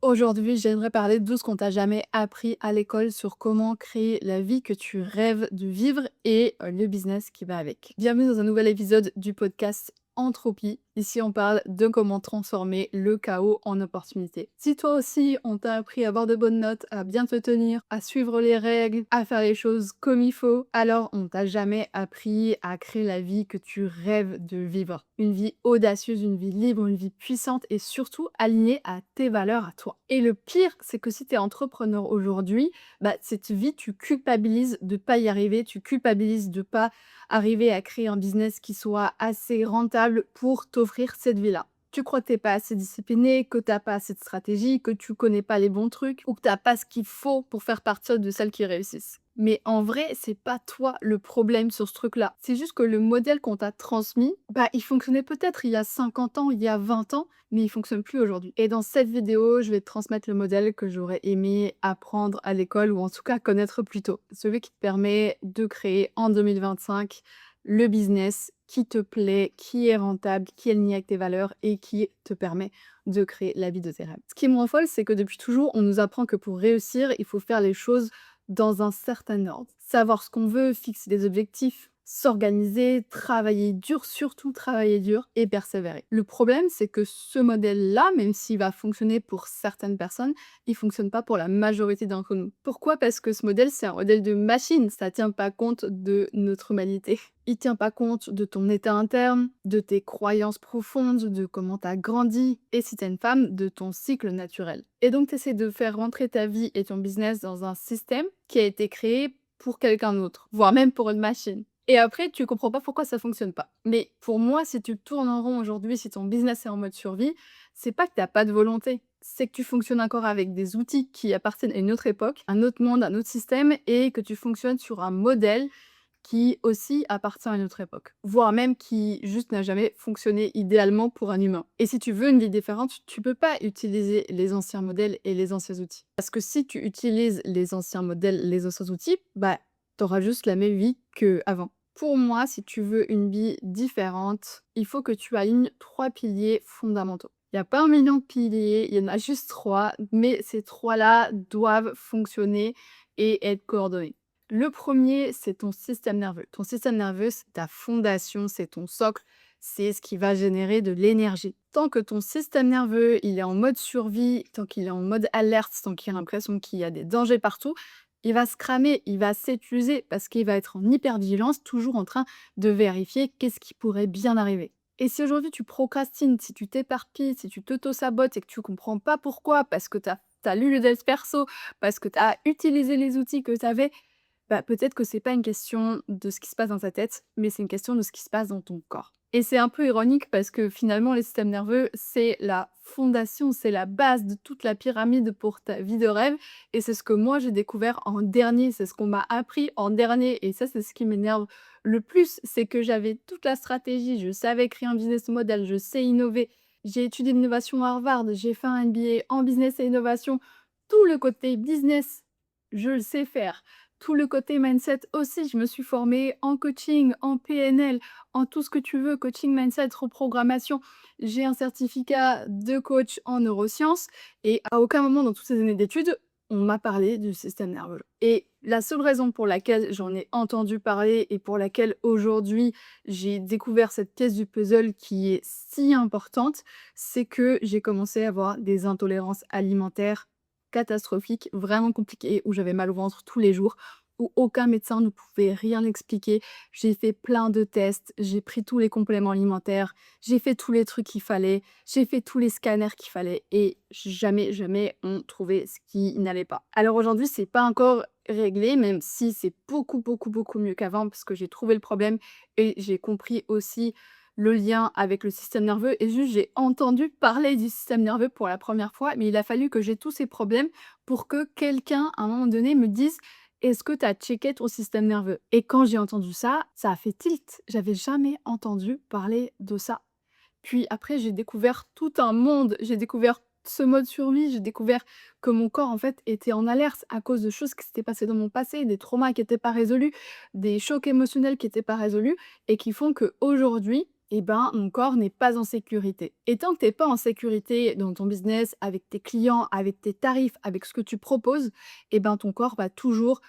Aujourd'hui, j'aimerais parler de ce qu'on t'a jamais appris à l'école sur comment créer la vie que tu rêves de vivre et le business qui va avec. Bienvenue dans un nouvel épisode du podcast Entropie. Ici, on parle de comment transformer le chaos en opportunité. Si toi aussi, on t'a appris à avoir de bonnes notes, à bien te tenir, à suivre les règles, à faire les choses comme il faut, alors on t'a jamais appris à créer la vie que tu rêves de vivre. Une vie audacieuse, une vie libre, une vie puissante et surtout alignée à tes valeurs à toi. Et le pire, c'est que si tu es entrepreneur aujourd'hui, cette vie, tu culpabilises de pas y arriver, tu culpabilises de pas arriver à créer un business qui soit assez rentable pour t'offrir cette vie-là. Tu crois que t'es pas assez discipliné, que t'as pas assez de stratégie, que tu connais pas les bons trucs ou que t'as pas ce qu'il faut pour faire partie de celles qui réussissent. Mais en vrai, c'est pas toi le problème sur ce truc-là. C'est juste que le modèle qu'on t'a transmis, il fonctionnait peut-être il y a 50 ans, il y a 20 ans, mais il fonctionne plus aujourd'hui. Et dans cette vidéo, je vais te transmettre le modèle que j'aurais aimé apprendre à l'école ou en tout cas connaître plus tôt. Celui qui te permet de créer en 2025 le business qui te plaît, qui est rentable, qui est aligné avec tes valeurs et qui te permet de créer la vie de tes rêves. Ce qui me rend folle, c'est que depuis toujours, on nous apprend que pour réussir, il faut faire les choses dans un certain ordre. Savoir ce qu'on veut, fixer des objectifs, s'organiser, travailler dur, surtout travailler dur et persévérer. Le problème, c'est que ce modèle-là, même s'il va fonctionner pour certaines personnes, il fonctionne pas pour la majorité d'entre nous. Pourquoi? Parce que ce modèle, c'est un modèle de machine, ça tient pas compte de notre humanité. Il tient pas compte de ton état interne, de tes croyances profondes, de comment tu as grandi, et si t'es une femme, de ton cycle naturel. Et donc, tu essaies de faire rentrer ta vie et ton business dans un système qui a été créé pour quelqu'un d'autre, voire même pour une machine. Et après, tu comprends pas pourquoi ça fonctionne pas. Mais pour moi, si tu tournes en rond aujourd'hui, si ton business est en mode survie, c'est pas que t'as pas de volonté. C'est que tu fonctionnes encore avec des outils qui appartiennent à une autre époque, un autre monde, un autre système, et que tu fonctionnes sur un modèle qui aussi appartient à une autre époque, voire même qui juste n'a jamais fonctionné idéalement pour un humain. Et si tu veux une vie différente, tu peux pas utiliser les anciens modèles et les anciens outils. Parce que si tu utilises les anciens modèles, les anciens outils, t'auras juste la même vie qu'avant. Pour moi, si tu veux une vie différente, il faut que tu alignes 3 piliers fondamentaux. Il y a pas 1 million de piliers, il y en a juste 3, mais ces 3-là doivent fonctionner et être coordonnés. Le premier, c'est ton système nerveux. Ton système nerveux, c'est ta fondation, c'est ton socle, c'est ce qui va générer de l'énergie. Tant que ton système nerveux, il est en mode survie, tant qu'il est en mode alerte, tant qu'il a l'impression qu'il y a des dangers partout, il va se cramer, il va s'épuiser parce qu'il va être en hypervigilance, toujours en train de vérifier qu'est-ce qui pourrait bien arriver. Et si aujourd'hui tu procrastines, si tu t'éparpilles, si tu t'auto-sabotes et que tu comprends pas pourquoi, parce que tu as lu le dev perso, parce que tu as utilisé les outils que tu avais, peut-être que c'est pas une question de ce qui se passe dans ta tête, mais c'est une question de ce qui se passe dans ton corps. Et c'est un peu ironique parce que finalement, les systèmes nerveux, c'est la fondation, c'est la base de toute la pyramide pour ta vie de rêve. Et c'est ce que moi, j'ai découvert en dernier, c'est ce qu'on m'a appris en dernier. Et ça, c'est ce qui m'énerve le plus, c'est que j'avais toute la stratégie, je savais créer un business model, je sais innover. J'ai étudié l'innovation à Harvard, j'ai fait un MBA en business et innovation. Tout le côté business, je le sais faire. Tout le côté mindset aussi, je me suis formée en coaching, en PNL, en tout ce que tu veux, coaching, mindset, reprogrammation. J'ai un certificat de coach en neurosciences et à aucun moment dans toutes ces années d'études, on m'a parlé du système nerveux. Et la seule raison pour laquelle j'en ai entendu parler et pour laquelle aujourd'hui j'ai découvert cette pièce du puzzle qui est si importante, c'est que j'ai commencé à avoir des intolérances alimentaires catastrophique, vraiment compliqué, où j'avais mal au ventre tous les jours, où aucun médecin ne pouvait rien expliquer. J'ai fait plein de tests, j'ai pris tous les compléments alimentaires, j'ai fait tous les trucs qu'il fallait, j'ai fait tous les scanners qu'il fallait et jamais, jamais on trouvait ce qui n'allait pas. Alors aujourd'hui, c'est pas encore réglé, même si c'est beaucoup, beaucoup, beaucoup mieux qu'avant parce que j'ai trouvé le problème et j'ai compris aussi le lien avec le système nerveux et juste j'ai entendu parler du système nerveux pour la première fois, mais il a fallu que j'ai tous ces problèmes pour que quelqu'un, à un moment donné, me dise: «Est-ce que tu as checké ton système nerveux?» Et quand j'ai entendu ça a fait tilt. J'avais jamais entendu parler de ça. Puis après, j'ai découvert tout un monde. J'ai découvert ce mode survie, j'ai découvert que mon corps, en fait, était en alerte à cause de choses qui s'étaient passées dans mon passé, des traumas qui étaient pas résolus, des chocs émotionnels qui étaient pas résolus et qui font qu'aujourd'hui eh ben, mon corps n'est pas en sécurité. Et tant que tu es pas en sécurité dans ton business, avec tes clients, avec tes tarifs, avec ce que tu proposes, eh ben, ton corps va toujours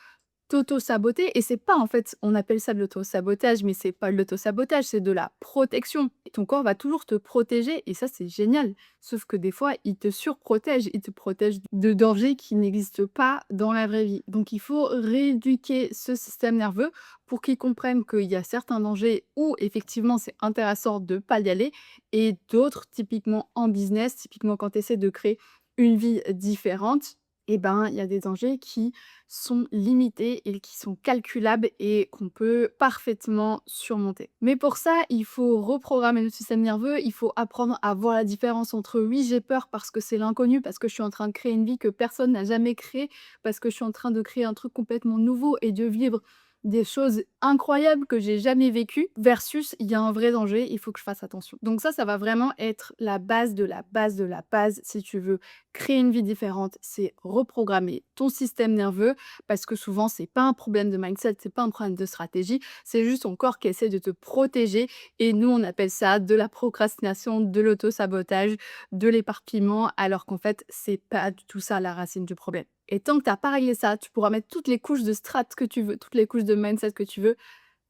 t'auto-saboter. Et c'est pas, en fait, on appelle ça de l'auto-sabotage, mais c'est pas de l'auto-sabotage, c'est de la protection. Et ton corps va toujours te protéger et ça, c'est génial. Sauf que des fois, il te surprotège, il te protège de dangers qui n'existent pas dans la vraie vie. Donc il faut rééduquer ce système nerveux pour qu'il comprenne qu'il y a certains dangers où effectivement c'est intéressant de pas y aller et d'autres, typiquement en business, typiquement quand tu essaies de créer une vie différente, eh ben, il y a des dangers qui sont limités et qui sont calculables et qu'on peut parfaitement surmonter. Mais pour ça, il faut reprogrammer le système nerveux, il faut apprendre à voir la différence entre oui, j'ai peur parce que c'est l'inconnu, parce que je suis en train de créer une vie que personne n'a jamais créée, parce que je suis en train de créer un truc complètement nouveau et de vivre des choses incroyables que j'ai jamais vécues, versus il y a un vrai danger, il faut que je fasse attention. Donc ça va vraiment être la base de la base de la base si tu veux créer une vie différente, c'est reprogrammer ton système nerveux parce que souvent c'est pas un problème de mindset, c'est pas un problème de stratégie, c'est juste ton corps qui essaie de te protéger et nous on appelle ça de la procrastination, de l'auto-sabotage, de l'éparpillement alors qu'en fait c'est pas du tout ça la racine du problème. Et tant que tu as pas réglé ça, tu pourras mettre toutes les couches de strat que tu veux, toutes les couches de mindset que tu veux,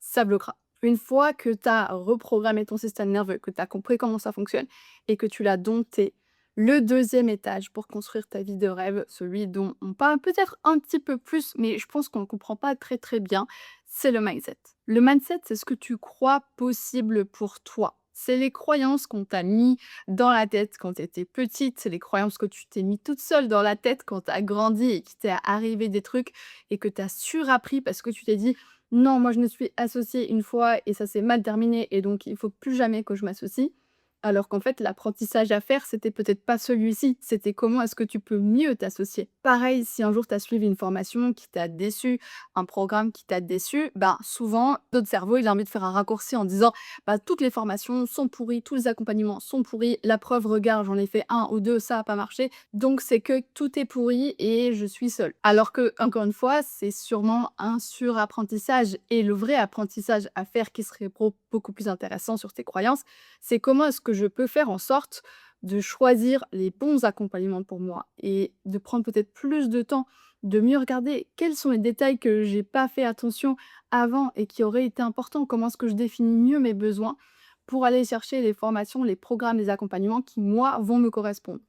ça bloquera. Une fois que tu as reprogrammé ton système nerveux, que tu as compris comment ça fonctionne et que tu l'as dompté, le deuxième étage pour construire ta vie de rêve, celui dont on parle peut-être un petit peu plus, mais je pense qu'on ne comprend pas très très bien, c'est le mindset. Le mindset, c'est ce que tu crois possible pour toi. C'est les croyances qu'on t'a mis dans la tête quand tu étais petite, c'est les croyances que tu t'es mis toute seule dans la tête quand tu as grandi et qu'il t'est arrivé des trucs et que tu as surappris parce que tu t'es dit non, moi je me suis associée une fois et ça s'est mal terminé et donc il faut plus jamais que je m'associe. Alors qu'en fait, l'apprentissage à faire, c'était peut-être pas celui-ci, c'était comment est-ce que tu peux mieux t'associer. Pareil, si un jour tu as suivi une formation qui t'a déçu, un programme qui t'a déçu, ben souvent, notre cerveau, il a envie de faire un raccourci en disant bah, toutes les formations sont pourries, tous les accompagnements sont pourris, la preuve, regarde, j'en ai fait un ou deux, ça a pas marché, donc c'est que tout est pourri et je suis seule. Alors que, encore une fois, c'est sûrement un surapprentissage et le vrai apprentissage à faire qui serait beaucoup plus intéressant sur tes croyances, c'est comment est-ce que je peux faire en sorte de choisir les bons accompagnements pour moi et de prendre peut-être plus de temps, de mieux regarder quels sont les détails que j'ai pas fait attention avant et qui auraient été importants, comment est-ce que je définis mieux mes besoins pour aller chercher les formations, les programmes, les accompagnements qui, moi, vont me correspondre.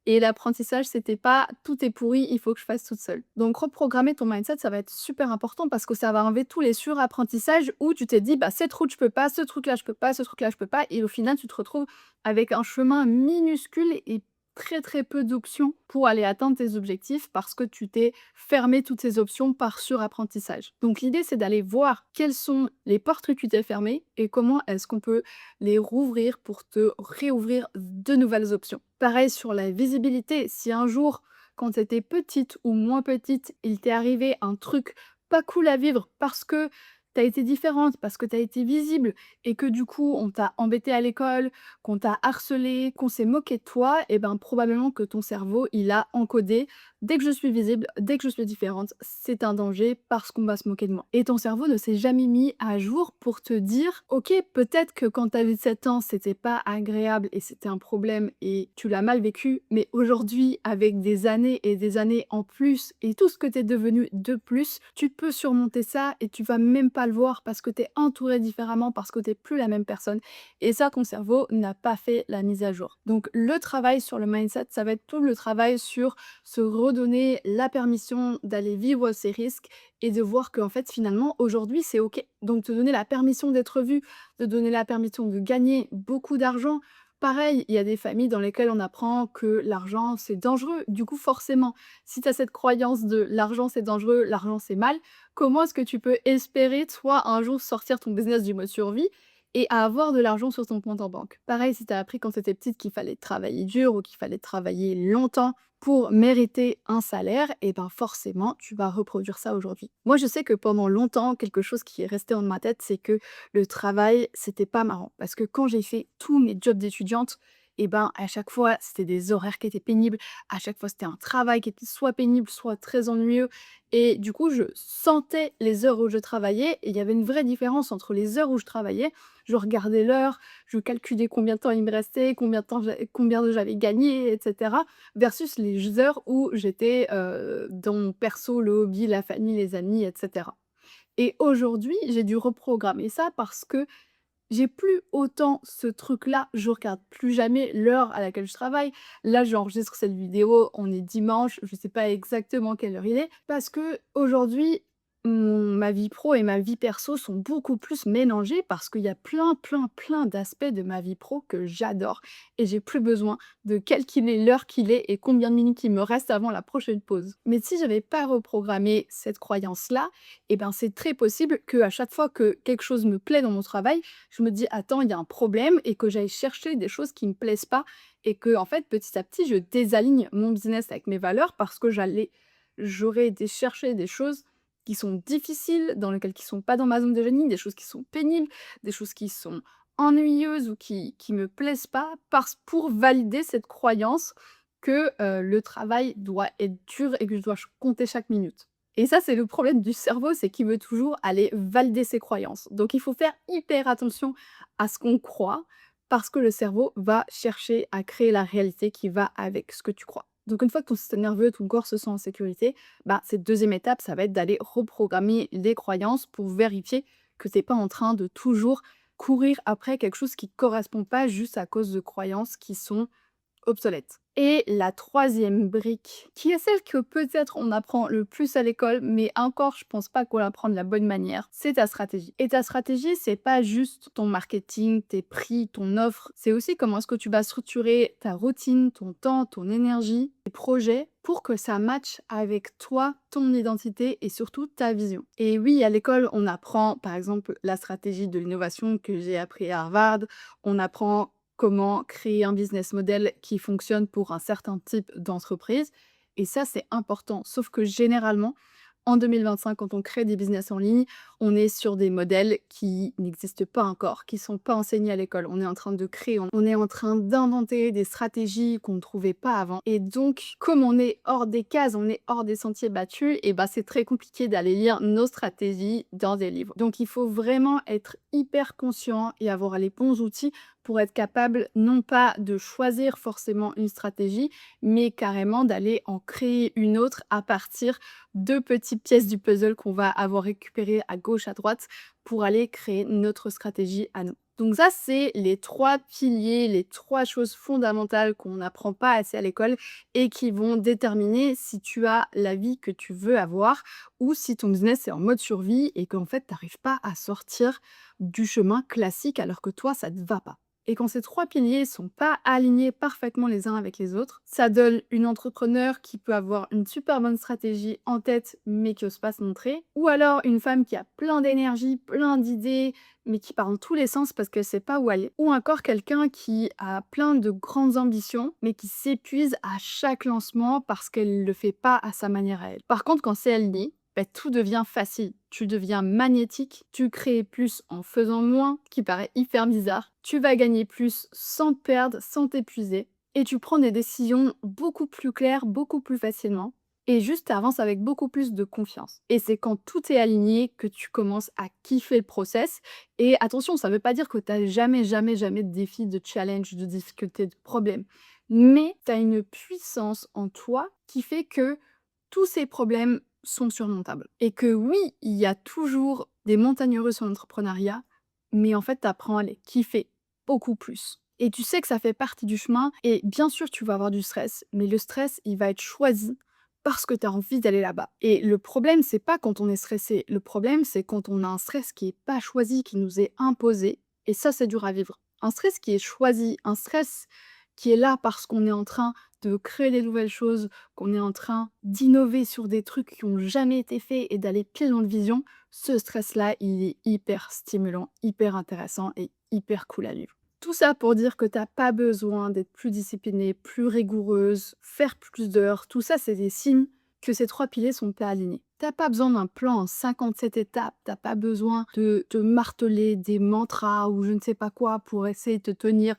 Et l'apprentissage, c'était pas tout est pourri, il faut que je fasse toute seule. Donc reprogrammer ton mindset, ça va être super important parce que ça va enlever tous les surapprentissages où tu t'es dit bah cette route je peux pas, ce truc là je peux pas, ce truc là je peux pas et au final tu te retrouves avec un chemin minuscule et très très peu d'options pour aller atteindre tes objectifs parce que tu t'es fermé toutes ces options par surapprentissage. Donc l'idée c'est d'aller voir quelles sont les portes que tu t'es fermées et comment est-ce qu'on peut les rouvrir pour te réouvrir de nouvelles options. Pareil sur la visibilité, si un jour, quand tu étais petite ou moins petite, il t'est arrivé un truc pas cool à vivre parce que tu as été différente, parce que tu as été visible et que du coup on t'a embêté à l'école, qu'on t'a harcelé, qu'on s'est moqué de toi, et ben probablement que ton cerveau il a encodé dès que je suis visible, dès que je suis différente, c'est un danger parce qu'on va se moquer de moi. Et ton cerveau ne s'est jamais mis à jour pour te dire ok, peut-être que quand tu avais 7 ans, c'était pas agréable et c'était un problème et tu l'as mal vécu, mais aujourd'hui, avec des années et des années en plus et tout ce que tu es devenu de plus, tu peux surmonter ça et tu vas même pas le voir parce que tu es entouré différemment, parce que tu n'es plus la même personne. Et ça, ton cerveau n'a pas fait la mise à jour. Donc le travail sur le mindset, ça va être tout le travail sur se redonner la permission d'aller vivre ses risques et de voir qu'en fait finalement aujourd'hui c'est ok. Donc te donner la permission d'être vu, de donner la permission de gagner beaucoup d'argent. Pareil, il y a des familles dans lesquelles on apprend que l'argent c'est dangereux. Du coup forcément, si tu as cette croyance de l'argent c'est dangereux, l'argent c'est mal, comment est-ce que tu peux espérer toi un jour sortir ton business du mode survie et à avoir de l'argent sur ton compte en banque? Pareil, si tu as appris quand tu étais petite qu'il fallait travailler dur ou qu'il fallait travailler longtemps pour mériter un salaire, et ben forcément, tu vas reproduire ça aujourd'hui. Moi, je sais que pendant longtemps, quelque chose qui est resté dans ma tête, c'est que le travail, c'était pas marrant. Parce que quand j'ai fait tous mes jobs d'étudiante, et ben, à chaque fois, c'était des horaires qui étaient pénibles, à chaque fois, c'était un travail qui était soit pénible, soit très ennuyeux et du coup, je sentais les heures où je travaillais et il y avait une vraie différence entre les heures où je travaillais. Je regardais l'heure, je calculais combien de temps il me restait, combien de j'avais gagné et cetera, versus les heures où j'étais, dans mon perso, le hobby, la famille, les amis et cetera. Et aujourd'hui, j'ai dû reprogrammer ça parce que j'ai plus autant ce truc-là, je regarde plus jamais l'heure à laquelle je travaille. Là, j'enregistre cette vidéo, on est dimanche, je sais pas exactement quelle heure il est, parce qu'aujourd'hui, ma vie pro et ma vie perso sont beaucoup plus mélangées parce qu'il y a plein, plein, plein d'aspects de ma vie pro que j'adore et j'ai plus besoin de calculer l'heure qu'il est et combien de minutes il me reste avant la prochaine pause. Mais si j'avais pas reprogrammé cette croyance-là, et ben, c'est très possible qu'à chaque fois que quelque chose me plaît dans mon travail, je me dis: «Attends, il y a un problème» et que j'aille chercher des choses qui me plaisent pas et que en fait, petit à petit, je désaligne mon business avec mes valeurs parce que j'aurais été chercher des choses qui sont difficiles, dans lesquelles qui sont pas dans ma zone de génie, des choses qui sont pénibles, des choses qui sont ennuyeuses ou qui me plaisent pas parce pour valider cette croyance que, le travail doit être dur et que je dois compter chaque minute. Et ça, c'est le problème du cerveau, c'est qu'il veut toujours aller valider ses croyances. Donc il faut faire hyper attention à ce qu'on croit, parce que le cerveau va chercher à créer la réalité qui va avec ce que tu crois. Donc une fois que ton système nerveux, ton corps se sent en sécurité, bah, cette deuxième étape, ça va être d'aller reprogrammer les croyances pour vérifier que tu es pas en train de toujours courir après quelque chose qui correspond pas juste à cause de croyances qui sont obsolète. Et la troisième brique, qui est celle que peut-être on apprend le plus à l'école, mais encore je pense pas qu'on l'apprend de la bonne manière, c'est ta stratégie. Et ta stratégie, c'est pas juste ton marketing, tes prix, ton offre, c'est aussi comment est-ce que tu vas structurer ta routine, ton temps, ton énergie, tes projets pour que ça matche avec toi, ton identité et surtout ta vision. Et oui, à l'école, on apprend par exemple la stratégie de l'innovation que j'ai appris à Harvard, on apprend comment créer un business model qui fonctionne pour un certain type d'entreprise et ça, c'est important. Sauf que généralement, en 2025, quand on crée des business en ligne, on est sur des modèles qui n'existent pas encore, qui sont pas enseignés à l'école. On est en train de créer, on est en train d'inventer des stratégies qu'on ne trouvait pas avant. Et donc, comme on est hors des cases, on est hors des sentiers battus, et ben c'est très compliqué d'aller lire nos stratégies dans des livres. Donc, il faut vraiment être hyper conscient et avoir les bons outils pour être capable non pas de choisir forcément une stratégie, mais carrément d'aller en créer une autre à partir de petites pièces du puzzle qu'on va avoir récupérées à gauche, à droite, pour aller créer notre stratégie à nous. Donc ça, c'est les 3 piliers, les 3 choses fondamentales qu'on n'apprend pas assez à l'école et qui vont déterminer si tu as la vie que tu veux avoir ou si ton business est en mode survie et qu'en fait, tu n'arrives pas à sortir du chemin classique alors que toi, ça ne te va pas. Et quand ces 3 piliers sont pas alignés parfaitement les uns avec les autres, ça donne une entrepreneur qui peut avoir une super bonne stratégie en tête, mais qui ose pas se montrer. Ou alors une femme qui a plein d'énergie, plein d'idées, mais qui part dans tous les sens parce qu'elle sait pas où aller. Ou encore quelqu'un qui a plein de grandes ambitions, mais qui s'épuise à chaque lancement parce qu'elle le fait pas à sa manière à elle. Par contre, quand c'est aligné, bah, tout devient facile. Tu deviens magnétique, tu crées plus en faisant moins, qui paraît hyper bizarre. Tu vas gagner plus sans te perdre, sans t'épuiser. Et tu prends des décisions beaucoup plus claires, beaucoup plus facilement. Et juste avances avec beaucoup plus de confiance. Et c'est quand tout est aligné que tu commences à kiffer le process. Et attention, ça ne veut pas dire que tu n'as jamais, jamais, jamais de défis, de challenge, de difficultés, de problèmes. Mais tu as une puissance en toi qui fait que tous ces problèmes sont surmontables. Et que oui, il y a toujours des montagnes russes en entrepreneuriat, mais en fait, tu apprends à les kiffer beaucoup plus. Et tu sais que ça fait partie du chemin, et bien sûr, tu vas avoir du stress, mais le stress, il va être choisi parce que tu as envie d'aller là-bas. Et le problème, c'est pas quand on est stressé. Le problème, c'est quand on a un stress qui est pas choisi, qui nous est imposé. Et ça, c'est dur à vivre. Un stress qui est choisi, un stress qui est là parce qu'on est en train de créer des nouvelles choses, qu'on est en train d'innover sur des trucs qui ont jamais été faits et d'aller pile dans le vision, ce stress-là, il est hyper stimulant, hyper intéressant et hyper cool à vivre. Tout ça pour dire que t'as pas besoin d'être plus disciplinée, plus rigoureuse, faire plus d'heures. Tout ça, c'est des signes que ces 3 piliers sont pas alignés. T'as pas besoin d'un plan en 57 étapes, t'as pas besoin de te marteler des mantras ou je ne sais pas quoi pour essayer de te tenir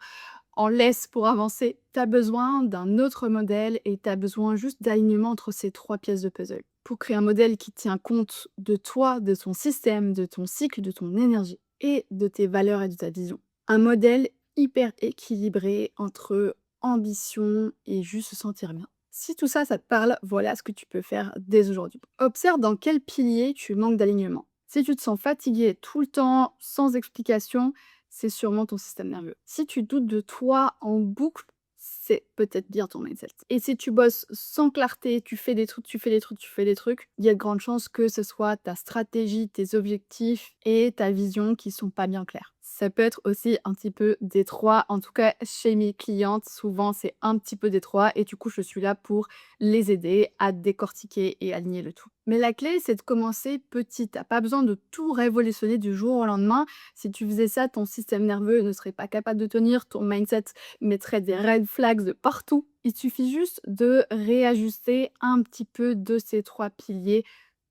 en laisse pour avancer. Tu as besoin d'un autre modèle et tu as besoin juste d'alignement entre ces 3 pièces de puzzle pour créer un modèle qui tient compte de toi, de ton système, de ton cycle, de ton énergie et de tes valeurs et de ta vision. Un modèle hyper équilibré entre ambition et juste se sentir bien. Si tout ça, ça te parle, voilà ce que tu peux faire dès aujourd'hui. Observe dans quel pilier tu manques d'alignement. Si tu te sens fatigué tout le temps, sans explication, c'est sûrement ton système nerveux. Si tu doutes de toi en boucle, c'est peut-être bien ton mindset. Et si tu bosses sans clarté, tu fais des trucs, tu fais des trucs, tu fais des trucs, il y a de grandes chances que ce soit ta stratégie, tes objectifs et ta vision qui sont pas bien clairs. Ça peut être aussi un petit peu détroit. En tout cas, chez mes clientes, souvent c'est un petit peu détroit et du coup, je suis là pour les aider à décortiquer et aligner le tout. Mais la clé, c'est de commencer petit. T'as pas besoin de tout révolutionner du jour au lendemain. Si tu faisais ça, ton système nerveux ne serait pas capable de tenir, ton mindset mettrait des red flags de partout. Il suffit juste de réajuster un petit peu de ces 3 piliers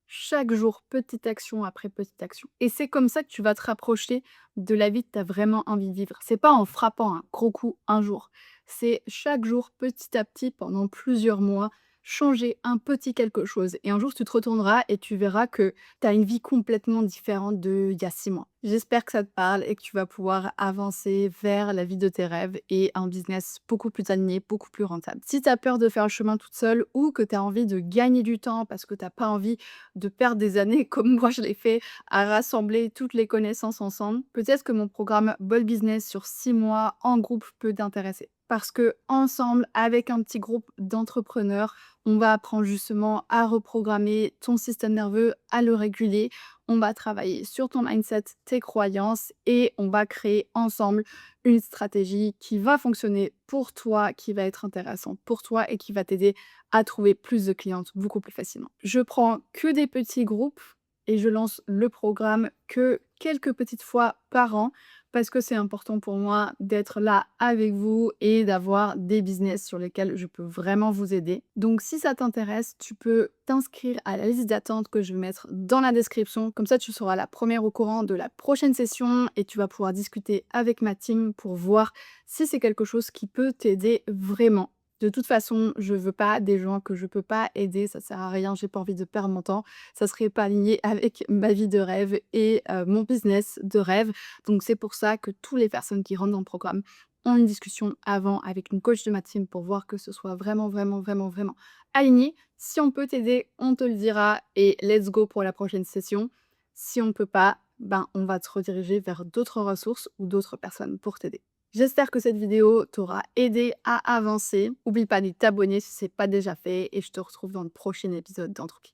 chaque jour, petite action après petite action. Et c'est comme ça que tu vas te rapprocher de la vie que tu as vraiment envie de vivre. C'est pas en frappant un gros coup un jour. C'est chaque jour, petit à petit, pendant plusieurs mois, changer un petit quelque chose. Et un jour, tu te retourneras et tu verras que tu as une vie complètement différente d'il y a 6 mois. J'espère que ça te parle et que tu vas pouvoir avancer vers la vie de tes rêves et un business beaucoup plus aligné, beaucoup plus rentable. Si tu as peur de faire le chemin toute seule ou que tu as envie de gagner du temps parce que tu n'as pas envie de perdre des années comme moi je l'ai fait à rassembler toutes les connaissances ensemble, peut-être que mon programme Bold Business sur 6 mois en groupe peut t'intéresser. Parce que ensemble, avec un petit groupe d'entrepreneurs, on va apprendre justement à reprogrammer ton système nerveux, à le réguler. On va travailler sur ton mindset, tes croyances et on va créer ensemble une stratégie qui va fonctionner pour toi, qui va être intéressante pour toi et qui va t'aider à trouver plus de clientes beaucoup plus facilement. Je prends que des petits groupes et je lance le programme que quelques petites fois par an parce que c'est important pour moi d'être là avec vous et d'avoir des business sur lesquels je peux vraiment vous aider. Donc si ça t'intéresse, tu peux t'inscrire à la liste d'attente que je vais mettre dans la description. Comme ça, tu seras la première au courant de la prochaine session et tu vas pouvoir discuter avec ma team pour voir si c'est quelque chose qui peut t'aider vraiment. De toute façon, je veux pas des gens que je peux pas aider, ça sert à rien, j'ai pas envie de perdre mon temps. Ça serait pas aligné avec ma vie de rêve et mon business de rêve. Donc c'est pour ça que toutes les personnes qui rentrent dans le programme ont une discussion avant avec une coach de ma team pour voir que ce soit vraiment, vraiment, vraiment, vraiment aligné. Si on peut t'aider, on te le dira et let's go pour la prochaine session. Si on ne peut pas, ben on va te rediriger vers d'autres ressources ou d'autres personnes pour t'aider. J'espère que cette vidéo t'aura aidé à avancer. N'oublie pas de t'abonner si ce n'est pas déjà fait et je te retrouve dans le prochain épisode d'Entropie.